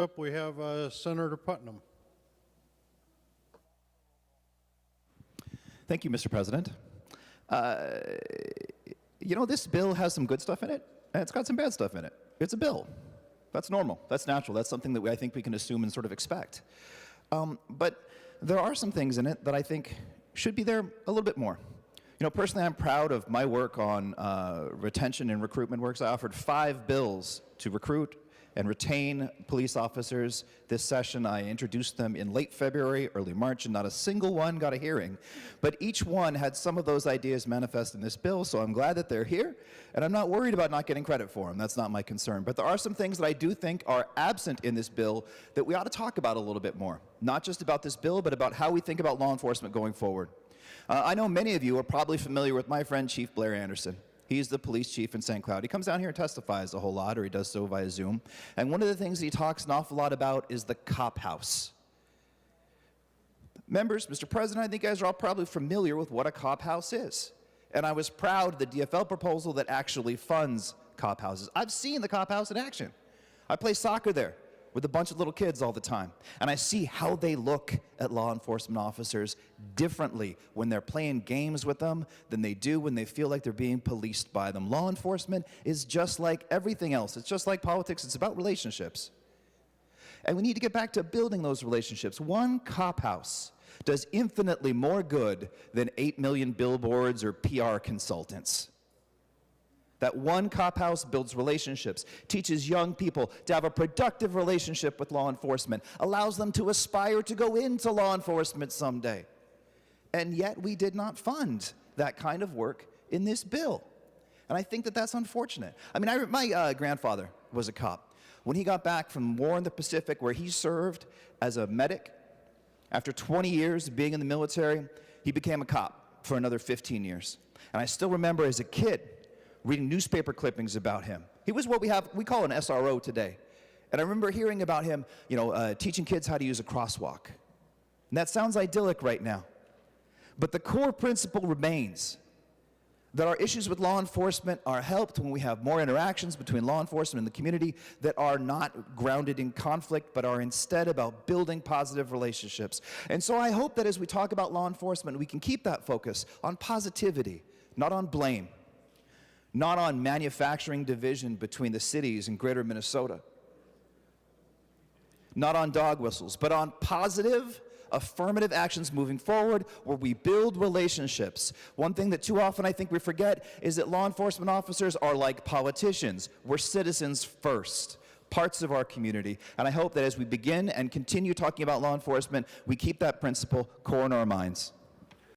Up, we have Senator Putnam. Thank you, Mr. President. You know, this bill has some good stuff in it, and it's got some bad stuff in it. It's a bill. That's normal. That's natural. That's something that I think we can assume and sort of expect. But there are some things in it that I think should be there a little bit more. You know, personally, I'm proud of my work on retention and recruitment works. I offered 5 bills to recruit and retain police officers this session. I introduced them in late February, early March, and not a single one got a hearing. But each one had some of those ideas manifest in this bill, so I'm glad that they're here, and I'm not worried about not getting credit for them. That's not my concern. But there are some things that I do think are absent in this bill that we ought to talk about a little bit more. Not just about this bill, but about how we think about law enforcement going forward. I know many of you are probably familiar with my friend Chief Blair Anderson. He's the police chief in St. Cloud. He comes down here and testifies a whole lot, or he does so via Zoom. And one of the things he talks an awful lot about is the cop house. Members, Mr. President, I think you guys are all probably familiar with what a cop house is. And I was proud of the DFL proposal that actually funds cop houses. I've seen the cop house in action. I play soccer there with a bunch of little kids all the time. And I see how they look at law enforcement officers differently when they're playing games with them than they do when they feel like they're being policed by them. Law enforcement is just like everything else. It's just like politics. It's about relationships. And we need to get back to building those relationships. One cop house does infinitely more good than 8 million billboards or PR consultants. That one cop house builds relationships, teaches young people to have a productive relationship with law enforcement, allows them to aspire to go into law enforcement someday. And yet we did not fund that kind of work in this bill. And I think that that's unfortunate. I mean, my grandfather was a cop. When he got back from war in the Pacific, where he served as a medic, after 20 years of being in the military, he became a cop for another 15 years. And I still remember as a kid, reading newspaper clippings about him. He was what we call an SRO today. And I remember hearing about him, teaching kids how to use a crosswalk. And that sounds idyllic right now. But the core principle remains that our issues with law enforcement are helped when we have more interactions between law enforcement and the community that are not grounded in conflict, but are instead about building positive relationships. And so I hope that as we talk about law enforcement, we can keep that focus on positivity, not on blame. Not on manufacturing division between the cities in greater Minnesota. Not on dog whistles, but on positive, affirmative actions moving forward where we build relationships. One thing that too often I think we forget is that law enforcement officers are like politicians. We're citizens first, parts of our community. And I hope that as we begin and continue talking about law enforcement, we keep that principle core in our minds.